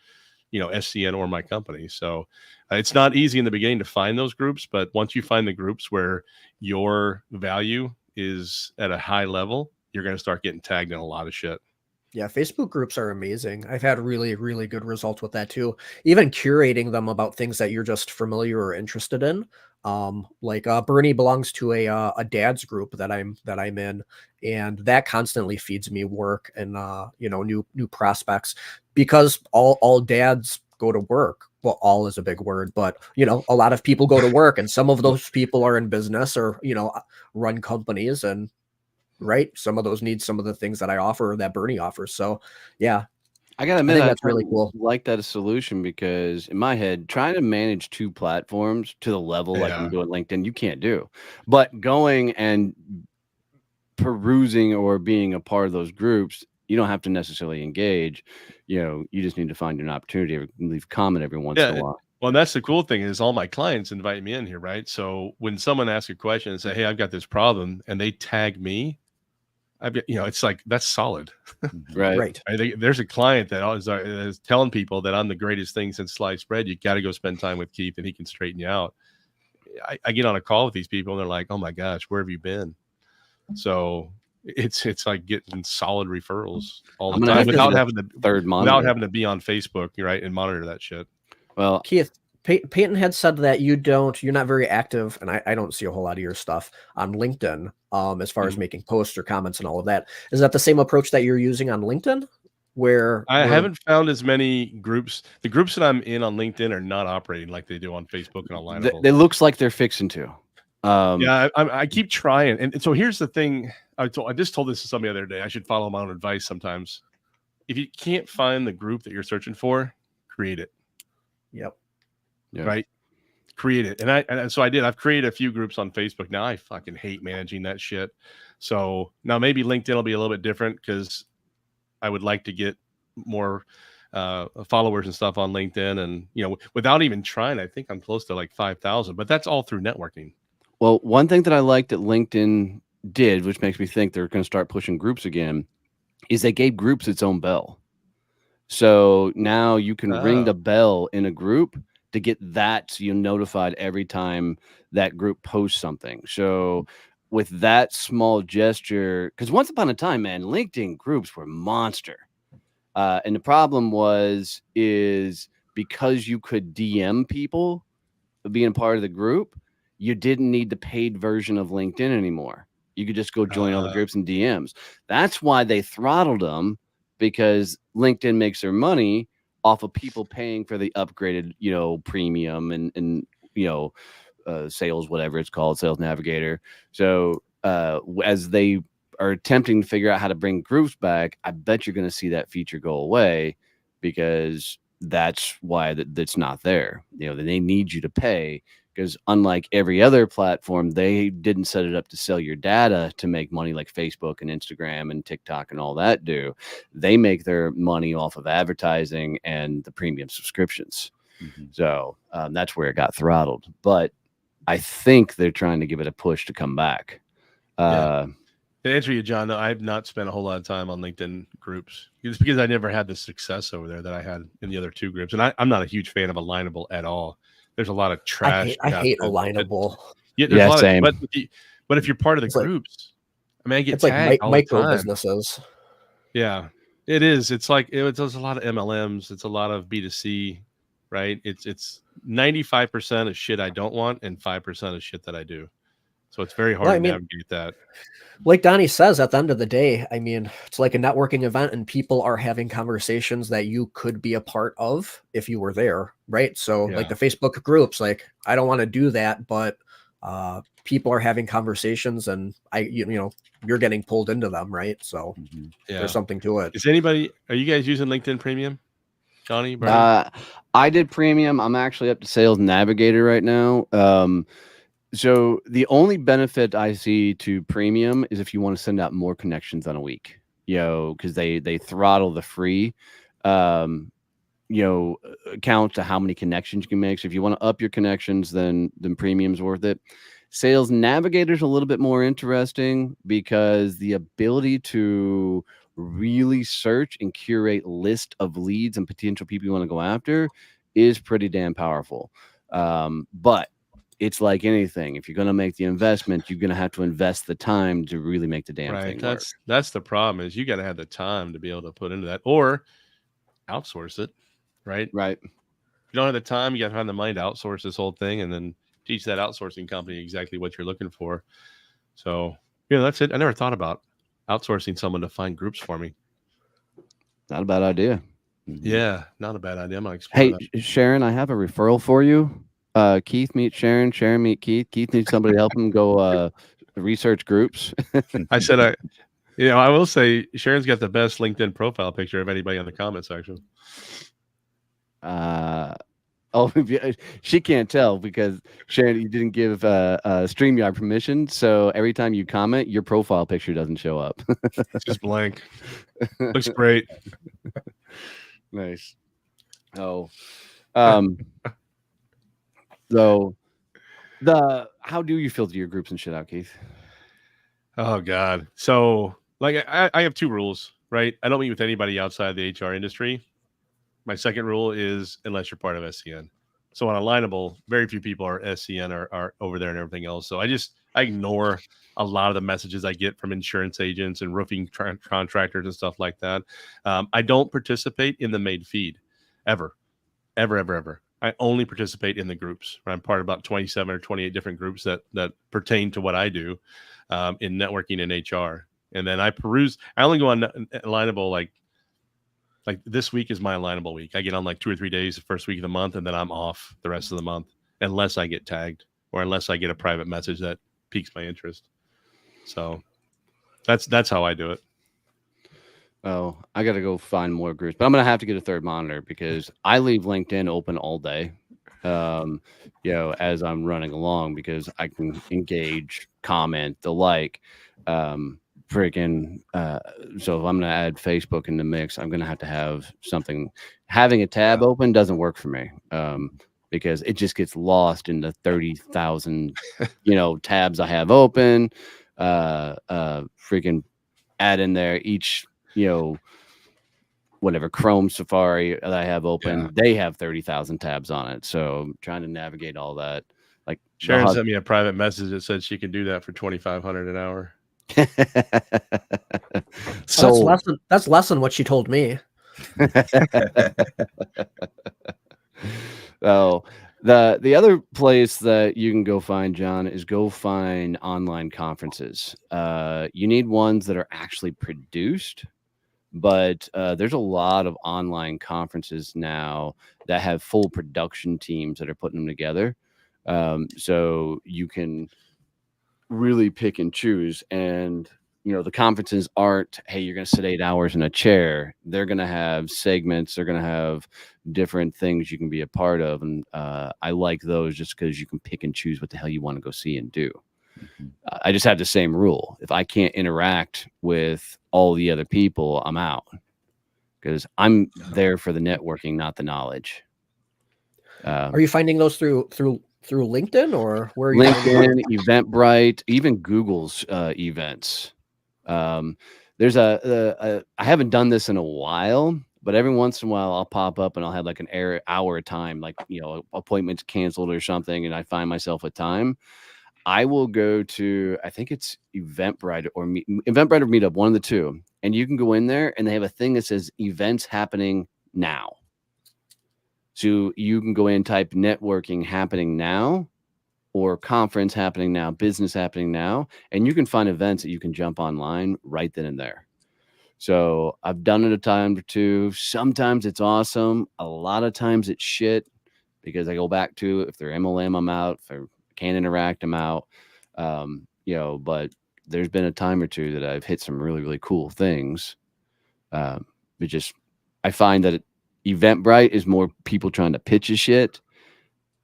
SCN or my company. So it's not easy in the beginning to find those groups, but once you find the groups where your value is at a high level, you're going to start getting tagged in a lot of shit. Yeah, Facebook groups are amazing. I've had really, really good results with that too. Even curating them about things that you're just familiar or interested in. Bernie belongs to a dad's group that I'm in, and that constantly feeds me work and new prospects, because all dads go to work. Well, all is a big word, but a lot of people go to work, and some of those people are in business or run companies, and right? Some of those need some of the things that I offer, that Bernie offers. So yeah, I gotta I admit, think I that's really cool. like that a solution, because in my head, trying to manage 2 platforms to the level like I'm doing LinkedIn, you can't do. But going and perusing or being a part of those groups, you don't have to necessarily engage. You just need to find an opportunity or leave comment every once in a while. Well, and that's the cool thing is all my clients invite me in here, right? So when someone asks a question and say, "Hey, I've got this problem," and they tag me, it's like, that's solid. Right. There's a client that is telling people that I'm the greatest thing since sliced bread. You got to go spend time with Keith and he can straighten you out. I get on a call with these people and they're like, "Oh my gosh, where have you been?" So it's like getting solid referrals all the time without having to be on Facebook, right, and monitor that shit. Well, Keith, Peyton had said that you're not very active, and I don't see a whole lot of your stuff on LinkedIn, as far as making posts or comments and all of that. Is that the same approach that you're using on LinkedIn? Where I haven't found as many groups. The groups that I'm in on LinkedIn are not operating like they do on Facebook and online. It looks like they're fixing to. I keep trying, and so here's the thing. I just told this to somebody the other day. I should follow my own advice sometimes. If you can't find the group that you're searching for, create it. Yep. Right. Create it. And so I did. I've created a few groups on Facebook. Now I fucking hate managing that shit. So now maybe LinkedIn will be a little bit different, because I would like to get more followers and stuff on LinkedIn. And, without even trying, I think I'm close to like 5,000, but that's all through networking. Well, one thing that I like that LinkedIn did, which makes me think they're going to start pushing groups again, is they gave groups its own bell. So now you can ring the bell in a group to get that, so you're notified every time that group posts something. So with that small gesture, because once upon a time, man, LinkedIn groups were monster. And the problem is because you could DM people being part of the group, you didn't need the paid version of LinkedIn anymore. You could just go join all the groups and DMs. That's why they throttled them, because LinkedIn makes their money off of people paying for the upgraded, premium and sales, whatever it's called, Sales Navigator. So as they are attempting to figure out how to bring groups back, I bet you're going to see that feature go away, because that's why that's not there. They need you to pay, because unlike every other platform, they didn't set it up to sell your data to make money like Facebook and Instagram and TikTok and all that do. They make their money off of advertising and the premium subscriptions. So that's where it got throttled. But I think they're trying to give it a push to come back. To answer you, John, no, I've not spent a whole lot of time on LinkedIn groups. It's because I never had the success over there that I had in the other two groups. And I'm not a huge fan of Alignable at all. There's a lot of trash. I hate Alignable. Same. But if you're part of the groups, I get it's like micro time. Businesses. Yeah, it is. It's like there's a lot of MLMs. It's a lot of B2C, right? It's 95% of shit I don't want and 5% of shit that I do. So it's very hard to navigate that. Like Donnie says, at the end of the day, it's like a networking event, and people are having conversations that you could be a part of if you were there, right? So like the Facebook groups, like I don't want to do that, but people are having conversations, and you're getting pulled into them, right? So there's something to it. Are you guys using LinkedIn Premium? Johnny? I did Premium. I'm actually up to Sales Navigator right now. So the only benefit I see to Premium is if you want to send out more connections on a week, because they throttle the free, count to how many connections you can make. So if you want to up your connections, then Premium's worth it. Sales Navigator is a little bit more interesting, because the ability to really search and curate list of leads and potential people you want to go after is pretty damn powerful. But it's like anything. If you're going to make the investment, you're going to have to invest the time to really make the damn thing work. That's the problem, is you got to have the time to be able to put into that, or outsource it, right? Right. If you don't have the time, you got to have the money to outsource this whole thing, and then teach that outsourcing company exactly what you're looking for. So, that's it. I never thought about outsourcing someone to find groups for me. Not a bad idea. Yeah, not a bad idea. I'm going to explore that. Hey, Sharon, I have a referral for you. Keith meet Sharon, Sharon meet Keith. Keith needs somebody to help him go research groups. I said, I will say Sharon's got the best LinkedIn profile picture of anybody in the comment section. Oh, she can't tell because Sharon, you didn't give StreamYard permission. So every time you comment, your profile picture doesn't show up. It's just blank. Looks great. Nice. Oh, so how do you filter your groups and shit out, Keith? Oh God. So like I have two rules, right? I don't meet with anybody outside the HR industry. My second rule is unless you're part of SCN. So on Alignable, very few people are SCN are over there and everything else. So I ignore a lot of the messages I get from insurance agents and roofing contractors and stuff like that. I don't participate in the main feed ever. I only participate in the groups. I'm part of about 27 or 28 different groups that pertain to what I do in networking and HR. And then I only go on Alignable like this week is my Alignable week. I get on like 2 or 3 days the first week of the month, and then I'm off the rest of the month unless I get tagged or unless I get a private message that piques my interest. So that's how I do it. Oh, I got to go find more groups, but I'm going to have to get a third monitor because I leave LinkedIn open all day, as I'm running along because I can engage, comment, the like. So if I'm going to add Facebook in the mix, I'm going to have something. Having a tab open doesn't work for me because it just gets lost in the 30,000, tabs I have open. Freaking add in there each, whatever Chrome Safari that I have open, they have 30,000 tabs on it. So I'm trying to navigate all that. Like Sharon sent me a private message that said she can do that for $2,500 an hour. So that's less than what she told me. Oh, the other place that you can go find, John, is go find online conferences. You need ones that are actually produced, but there's a lot of online conferences now that have full production teams that are putting them together. So you can really pick and choose. And the conferences aren't, hey, you're going to sit 8 hours in a chair. They're going to have segments. They're going to have different things you can be a part of. And I like those just because you can pick and choose what the hell you want to go see and do. I just have the same rule. If I can't interact with all the other people, I'm out because I'm there for the networking, not the knowledge. Are you finding those through LinkedIn or where are you? LinkedIn, Eventbrite, even Google's events. There's I haven't done this in a while, but every once in a while I'll pop up and I'll have like an hour time, like, appointments canceled or something. And I find myself with time. I will go to, I think it's Eventbrite or Meetup, one of the two. And you can go in there and they have a thing that says events happening now. So you can go in and type networking happening now or conference happening now, business happening now, and you can find events that you can jump online right then and there. So I've done it a time or two. Sometimes it's awesome. A lot of times it's shit because I go back to if they're MLM, I'm out. If I can't interact, I'm out. But there's been a time or two that I've hit some really, really cool things. I find that Eventbrite is more people trying to pitch a shit.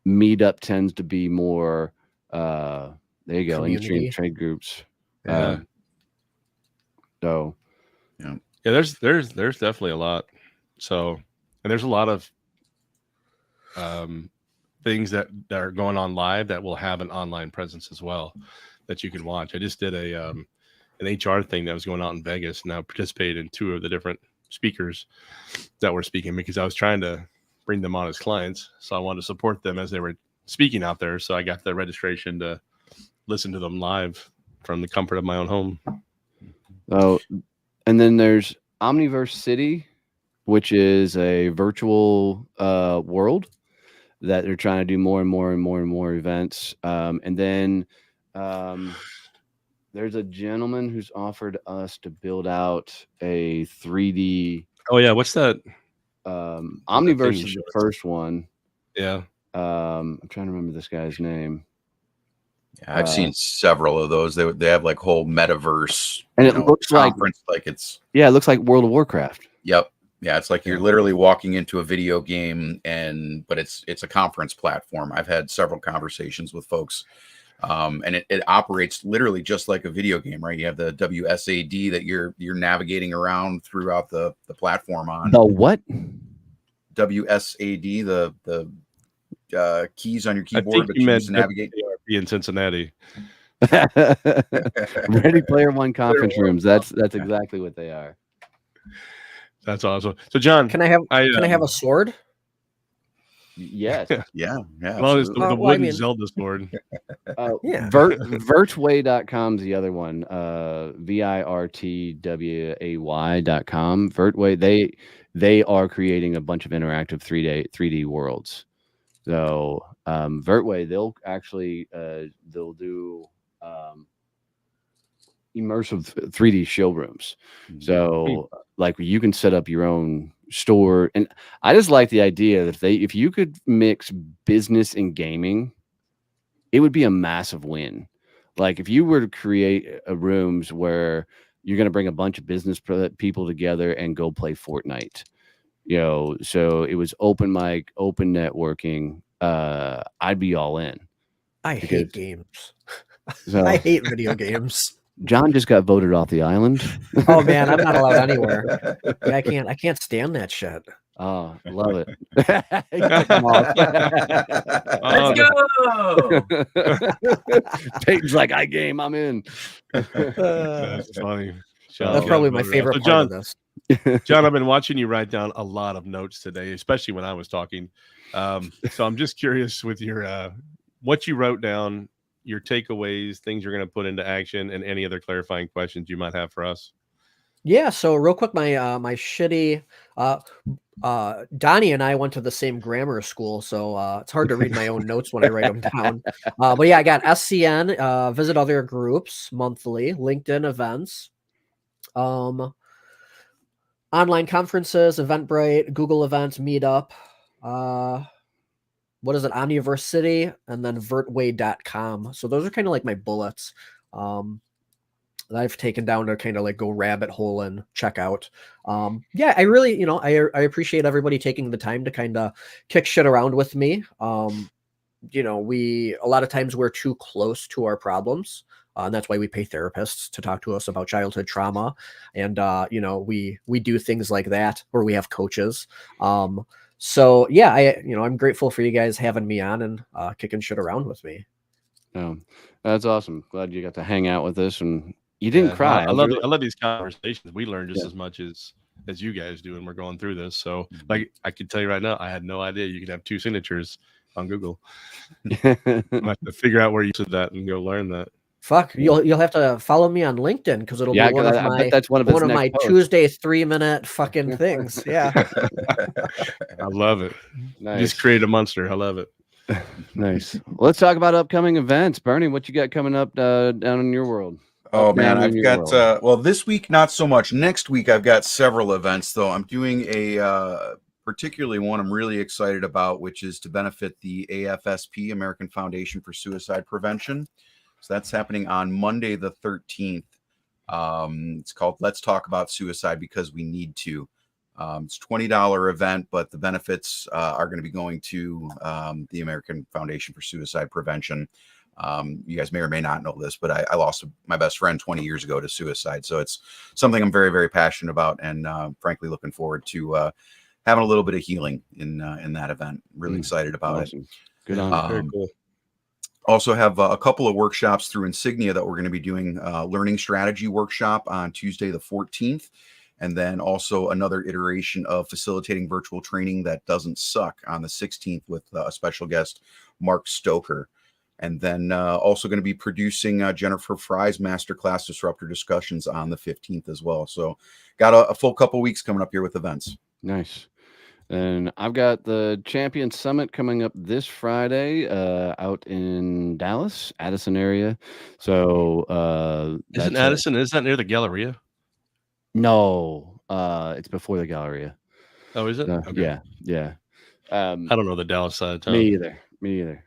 Meetup tends to be more there you go, industry trade groups. There's definitely a lot. So, and there's a lot of things that are going on live that will have an online presence as well that you can watch. I just did an HR thing that was going on in Vegas, and I participated in 2 of the different speakers that were speaking because I was trying to bring them on as clients. So I wanted to support them as they were speaking out there. So I got the registration to listen to them live from the comfort of my own home. Oh, and then there's Omniverse City, which is a virtual world that they're trying to do more and more and more and more events. And then there's a gentleman who's offered us to build out a 3D. Oh yeah, what's that? Omniverse is the first one. Yeah. I'm trying to remember this guy's name. I've seen several of those. They have like whole metaverse, and it looks conference, like it's it looks like World of Warcraft. Yep. Yeah, it's like you're literally walking into a video game, but it's a conference platform. I've had several conversations with folks, and it operates literally just like a video game, right? You have the WSAD that you're navigating around throughout the platform on. The what? WSAD, the keys on your keyboard, but you use to navigate. In Cincinnati. Ready Player One conference rooms. That's exactly what they are. That's awesome. So, John, can I have a sword? Yes. Yeah. Well, it's the wooden Zelda sword. Vertway.com is the other one. VIRTWAY.com. Vertway. They are creating a bunch of interactive 3D worlds. So Vertway, they'll actually they'll do immersive 3D showrooms. So like you can set up your own store, and I just like the idea that if you could mix business and gaming, it would be a massive win. Like if you were to create rooms where you're going to bring a bunch of business people together and go play Fortnite, so it was open mic, open networking, I'd be all in. I hate games. I hate video games. John just got voted off the island. Oh man, I'm not allowed anywhere. I can't stand that shit. Oh, love it. Let's go. Peyton's like, I game, I'm in. That's funny. That's probably my favorite part of this. John, I've been watching you write down a lot of notes today, especially when I was talking. So I'm just curious with your what you wrote down, your takeaways, things you're going to put into action, and any other clarifying questions you might have for us. Yeah. So real quick, my shitty Donnie and I went to the same grammar school, so it's hard to read my own notes when I write them down. But yeah, I got SCN, visit other groups monthly, LinkedIn events, online conferences, Eventbrite, Google Events, Meetup, what is it, Omniverse City, and then vertway.com. So those are kind of like my bullets that I've taken down to kind of like go rabbit hole and check out. Yeah, I really, I appreciate everybody taking the time to kind of kick shit around with me. A lot of times we're too close to our problems. And that's why we pay therapists to talk to us about childhood trauma. And, we do things like that, or we have coaches. So yeah, I'm grateful for you guys having me on and kicking shit around with me. That's awesome. Glad you got to hang out with us and you didn't cry. I love these conversations. We learn just as much as you guys do, and we're going through this. So like I can tell you right now, I had no idea you could have 2 signatures on Google. I have to figure out where you said that and go learn that. Fuck, you'll have to follow me on LinkedIn because it'll be one of my Tuesday 3-minute fucking things. Yeah. I love it. Nice. You just create a monster. I love it. Nice. Well, let's talk about upcoming events. Bernie, what you got coming up down in your world? Oh man, I've got this week not so much. Next week I've got several events though. I'm doing a particularly one I'm really excited about, which is to benefit the AFSP, American Foundation for Suicide Prevention. So that's happening on Monday the 13th. It's called Let's Talk About Suicide Because We Need to. It's a $20 event, but the benefits are going to be going to the American Foundation for Suicide Prevention. You guys may or may not know this, but I lost my best friend 20 years ago to suicide. So it's something I'm very, very passionate about, and frankly looking forward to having a little bit of healing in that event. Really excited about it. Good on. Very cool. Also have a couple of workshops through Insignia that we're going to be doing. Learning strategy workshop on Tuesday the 14th. And then also another iteration of facilitating virtual training that doesn't suck on the 16th with a special guest, Mark Stoker. And then also going to be producing Jennifer Fry's Masterclass Disruptor Discussions on the 15th as well. So got a full couple weeks coming up here with events. Nice. And I've got the Champion Summit coming up this Friday out in Dallas, Addison area. So isn't Addison, is that near the Galleria? No, it's before the Galleria. Oh, is it? Okay. Yeah. I don't know the Dallas side of town. Me either.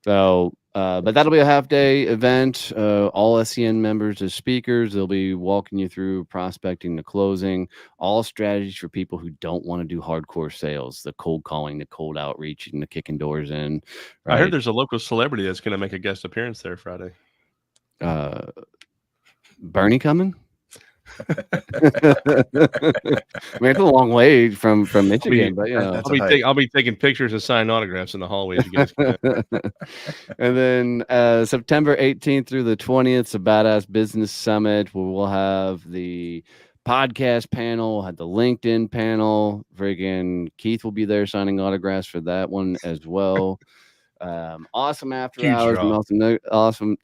So But that'll be a half-day event. All SCN members as speakers. They'll be walking you through prospecting to closing, all strategies for people who don't want to do hardcore sales, the cold calling, the cold outreach, and the kicking doors in. Right? I heard there's a local celebrity that's going to make a guest appearance there Friday. Bernie coming? I mean, it's a long way from Michigan, but you know, I'll be taking pictures and signing autographs in the hallways. You guys and then September 18th through the 20th, it's a Badass Business Summit where we'll have the podcast panel, we'll have the LinkedIn panel. Friggin' Keith will be there signing autographs for that one as well. Awesome after Huge hours, draw. awesome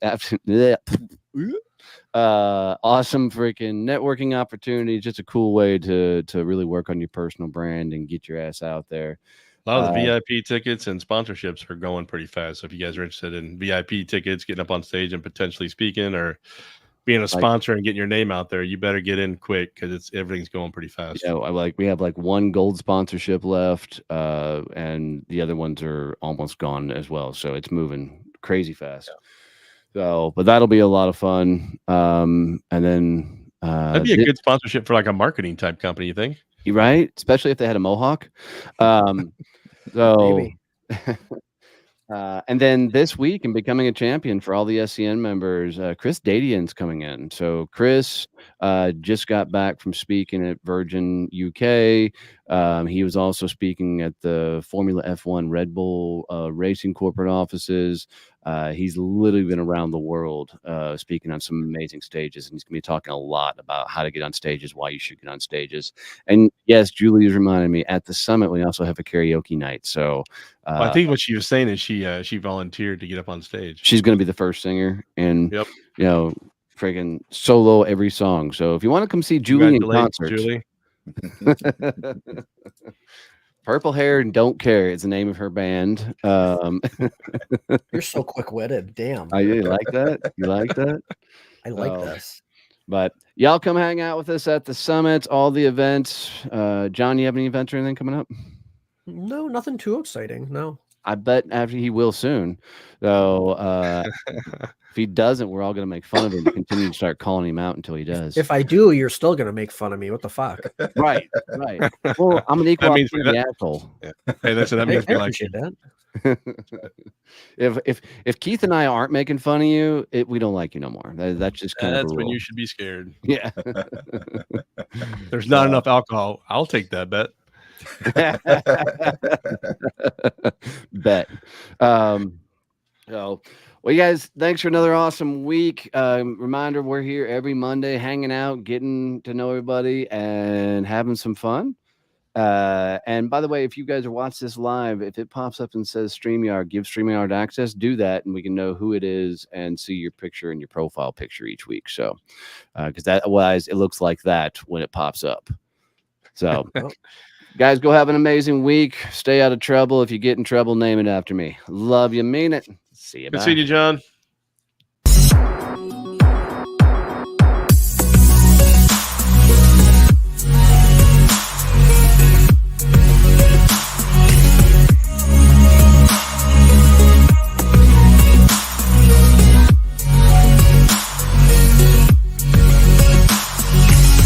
awesome freaking networking opportunity. Just a cool way to really work on your personal brand and get your ass out there. A lot of the VIP tickets and sponsorships are going pretty fast. So if you guys are interested in VIP tickets, getting up on stage and potentially speaking or being a sponsor and getting your name out there, you better get in quick because everything's going pretty fast. Yeah, we have like one gold sponsorship left, and the other ones are almost gone as well. So it's moving crazy fast. Yeah. So, but that'll be a lot of fun. And then that'd be a good sponsorship for like a marketing type company, you think? You're right, especially if they had a mohawk. So and then this week in becoming a champion for all the SCN members, Chris Dadian's coming in. So Chris just got back from speaking at Virgin UK. He was also speaking at the Formula F1 Red Bull racing corporate offices. He's literally been around the world speaking on some amazing stages, and he's going to be talking a lot about how to get on stages, why you should get on stages. And yes, Julie is reminding me at the summit we also have a karaoke night. So well, I think what she was saying is she volunteered to get up on stage. She's going to be the first singer, and you know, freaking solo every song. So if you want to come see Julie in concert, Julie. Purple Hair and Don't Care is the name of her band. You're so quick-witted. Damn. You like that? You like that? I like this. But y'all come hang out with us at the summits, all the events. John, you have any events or anything coming up? No, nothing too exciting. No. I bet after he will soon. So if he doesn't, we're all going to make fun of him and continue to start calling him out until he does. If I do, you're still going to make fun of me. What the fuck? Right. Well, I'm an equal opportunity asshole. Yeah. Hey, that means I appreciate that. If Keith and I aren't making fun of you, we don't like you no more. That's just kind of that's when you should be scared. Yeah. There's not enough alcohol. I'll take that bet. Bet. Well, you guys, thanks for another awesome week. Reminder, we're here every Monday hanging out, getting to know everybody and having some fun. And by the way, if you guys are watching this live, if it pops up and says StreamYard, give StreamYard access, do that, and we can know who it is and see your picture and your profile picture each week. So because otherwise it looks like that when it pops up. So guys, go have an amazing week. Stay out of trouble. If you get in trouble, name it after me. Love you, mean it. See you. Good seeing you, John.